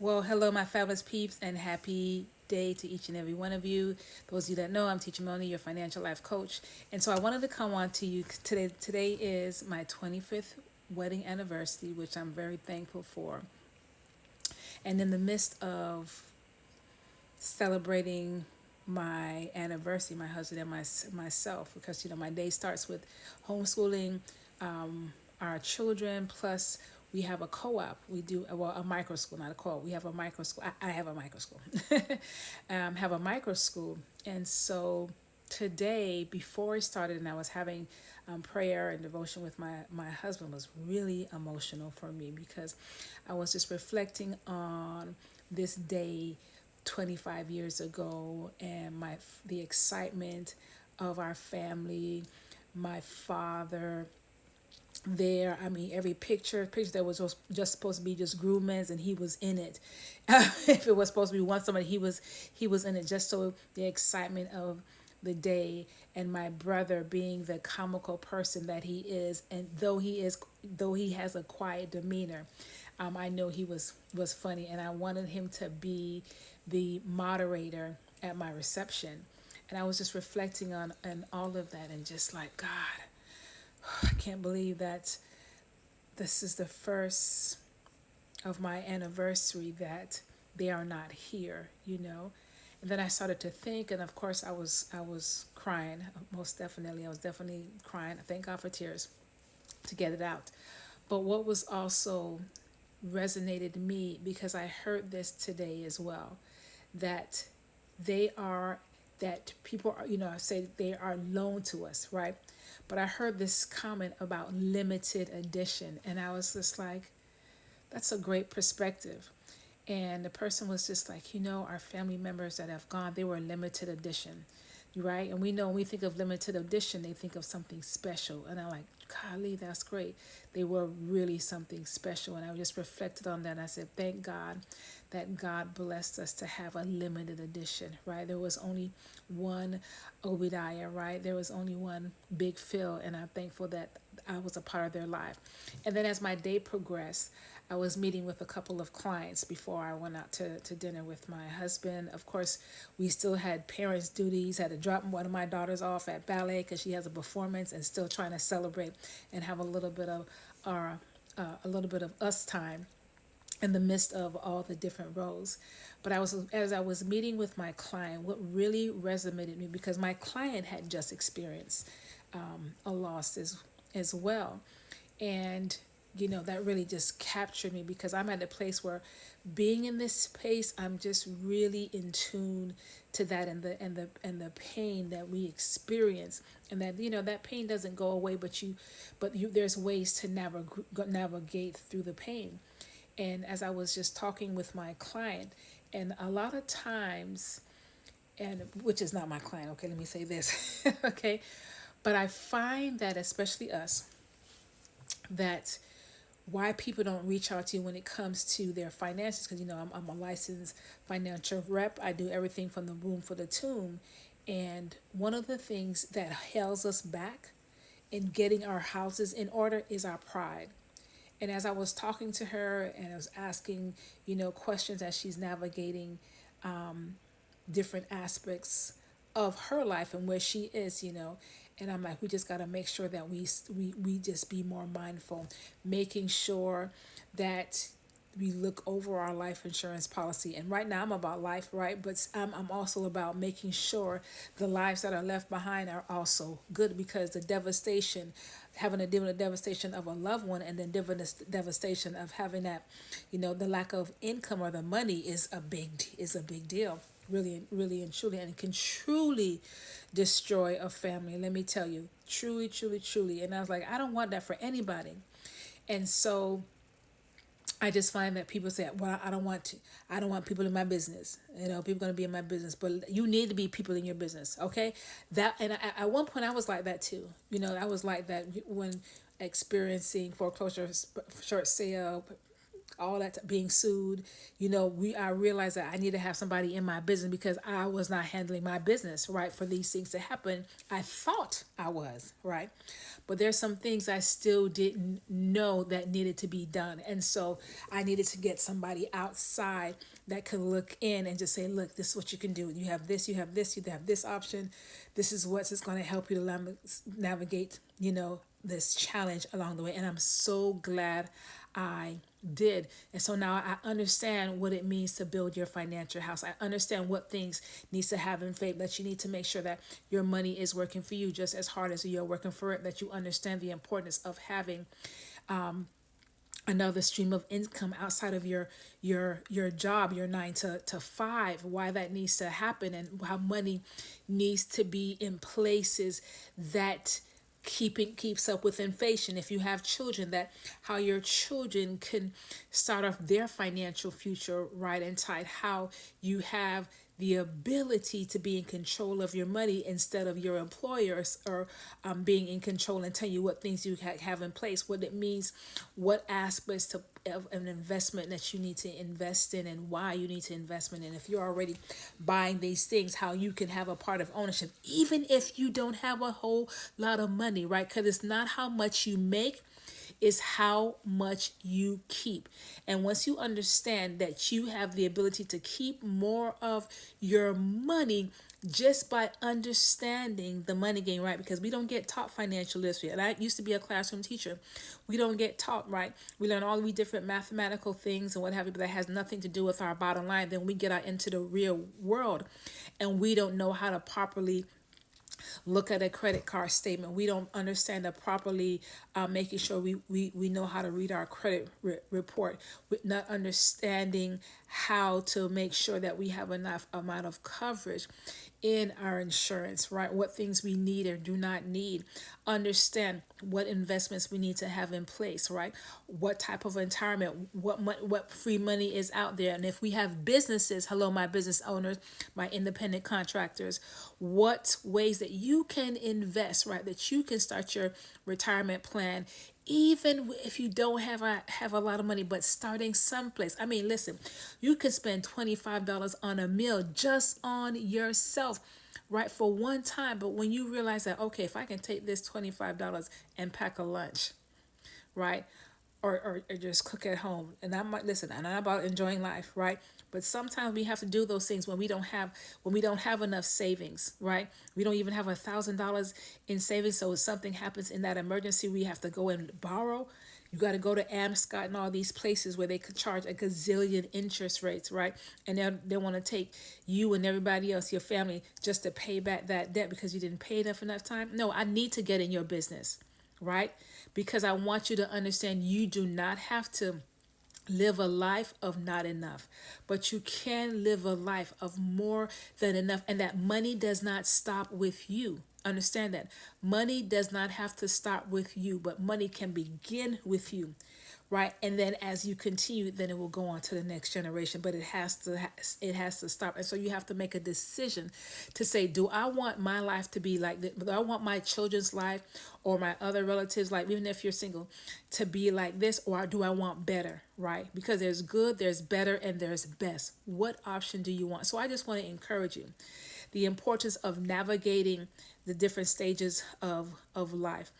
Well, hello, my fabulous peeps, and happy day to each and every one of you. Those of you that know, I'm Teacher Moni, your financial life coach. And so I wanted to come on to you today. Today is my 25th wedding anniversary, which I'm very thankful for. And in the midst of celebrating my anniversary, my husband and myself, because my day starts with homeschooling our children, plus we have a co-op. We do well a micro school, not a co-op. We have a micro school. I have a micro school. Have a micro school, and so today before I started, and I was having prayer and devotion with my husband, was really emotional for me because I was just reflecting on this day 25 years ago and the excitement of our family, my father there. I mean, every picture that was just supposed to be just groomers, and he was in it. If it was supposed to be one somebody, he was in it. Just so the excitement of the day, and my brother being the comical person that he is, and though he has a quiet demeanor, I know he was funny, and I wanted him to be the moderator at my reception, and I was just reflecting on and all of that, and just like God, I can't believe that this is the first of my anniversary that they are not here. And then I started to think, and of course I was crying. Most definitely, I was definitely crying. Thank God for tears to get it out. But what was also resonated me, because I heard this today as well, that they are that people are, say they are loaned to us, right? But I heard this comment about limited edition, and I was just like, that's a great perspective. And the person was just like, our family members that have gone, they were limited edition, right? And we know when we think of limited edition, they think of something special. And I'm like, golly, that's great. They were really something special. And I just reflected on that. And I said, thank God that God blessed us to have a limited edition, right? There was only one Obadiah, right? There was only one Big Phil. And I'm thankful that I was a part of their life. And then as my day progressed, I was meeting with a couple of clients before I went out to dinner with my husband. Of course, we still had parents' duties, had to drop one of my daughters off at ballet because she has a performance, and still trying to celebrate and have a little bit of our, a little bit of us time in the midst of all the different roles. But as I was meeting with my client, what really resonated me, because my client had just experienced a loss as well. And that really just captured me, because I'm at a place where, being in this space, I'm just really in tune to that, and the pain that we experience, and that that pain doesn't go away, but there's ways to navigate through the pain. And as I was just talking with my client, and a lot of times, and which is not my client, okay, let me say this, okay, but I find that, especially us, that why people don't reach out to you when it comes to their finances, because I'm a licensed financial rep. I do everything from the womb for the tomb. And one of the things that holds us back in getting our houses in order is our pride. And as I was talking to her, and I was asking questions as she's navigating different aspects of her life and where she is. And I'm like, we just got to make sure that we just be more mindful, making sure that we look over our life insurance policy. And right now I'm about life, right? But I'm also about making sure the lives that are left behind are also good, because the devastation, having to deal with the devastation of a loved one, and then devastation of having that, the lack of income or the money is a big deal, really, really and truly, and it can truly destroy a family. Let me tell you, truly, truly, truly. And I was like, I don't want that for anybody. And so I just find that people say, "Well, I don't want people in my business. People going to be in my business, but you need to be people in your business, okay?" That, and at one point I was like that too. I was like that when experiencing foreclosure, short sale, all that being sued, I realized that I need to have somebody in my business because I was not handling my business right for these things to happen. I thought I was right, but there's some things I still didn't know that needed to be done, and so I needed to get somebody outside that could look in and just say, look, this is what you can do. You have this, you have this, you have this option. This is what's going to help you to navigate, this challenge along the way. And I'm so glad I did. And so now I understand what it means to build your financial house. I understand what things needs to have in faith, that you need to make sure that your money is working for you just as hard as you're working for it, that you understand the importance of having another stream of income outside of your job, your 9 to 5, why that needs to happen, and how money needs to be in places that keeps up with inflation. If you have children, that how your children can start off their financial future right and tight, how you have the ability to be in control of your money instead of your employers, or being in control and tell you what things you have in place, what it means, what aspects of an investment that you need to invest in, and why you need to invest in. And if you're already buying these things, how you can have a part of ownership, even if you don't have a whole lot of money, right? Because it's not how much you make, is how much you keep. And once you understand that you have the ability to keep more of your money just by understanding the money game, right? Because we don't get taught financial literacy. And I used to be a classroom teacher. We don't get taught, right? We learn all these different mathematical things and what have you, but that has nothing to do with our bottom line. Then we get out into the real world and we don't know how to properly look at a credit card statement. We don't understand that properly, making sure we know how to read our credit report, with not understanding how to make sure that we have enough amount of coverage in our insurance, right? What things we need or do not need. Understand what investments we need to have in place, right? What type of retirement, what free money is out there. And if we have businesses, hello, my business owners, my independent contractors, what ways that you can invest, right? That you can start your retirement plan, even if you don't have a lot of money, but starting someplace. I mean, listen, you could spend $25 on a meal just on yourself, right, for one time. But when you realize that, okay, if I can take this $25 and pack a lunch, right, or just cook at home, and I'm not about enjoying life, right? But sometimes we have to do those things when we don't have enough savings, right? We don't even have $1,000 in savings, so if something happens in that emergency, we have to go and borrow. You got to go to Amscot and all these places where they could charge a gazillion interest rates, right? And they want to take you and everybody else, your family, just to pay back that debt because you didn't pay enough time. No, I need to get in your business, right? Because I want you to understand you do not have to live a life of not enough, but you can live a life of more than enough, and that money does not stop with you. Understand that money does not have to start with you, but money can begin with you, right? And then as you continue, then it will go on to the next generation, but it has to stop. And so you have to make a decision to say, do I want my life to be like this? Do I want my children's life or my other relatives, like even if you're single, to be like this, or do I want better, right? Because there's good, there's better, and there's best. What option do you want? So I just want to encourage you the importance of navigating the different stages of life.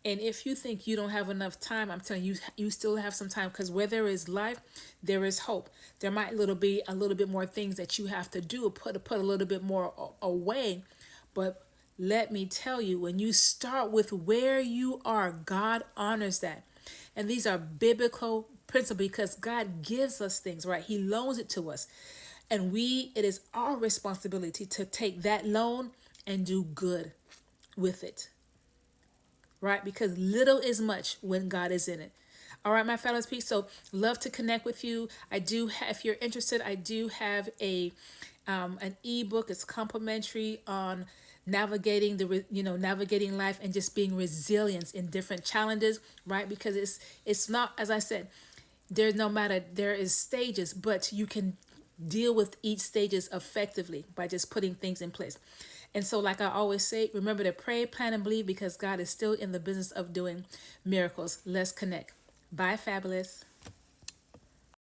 And if you think you don't have enough time, I'm telling you, you still have some time, because where there is life, there is hope. There might be a little bit more things that you have to do, put a little bit more away. But let me tell you, when you start with where you are, God honors that. And these are biblical principles because God gives us things, right? He loans it to us. And it is our responsibility to take that loan and do good with it, right? Because little is much when God is in it. All right, my fellows, peace. So love to connect with you. If you're interested, I do have an ebook. It's complimentary on navigating life and just being resilient in different challenges, right? Because it's not, as I said, there is stages, but you can deal with each stages effectively by just putting things in place. And so, like I always say, remember to pray, plan, and believe, because God is still in the business of doing miracles. Let's connect. Bye, fabulous.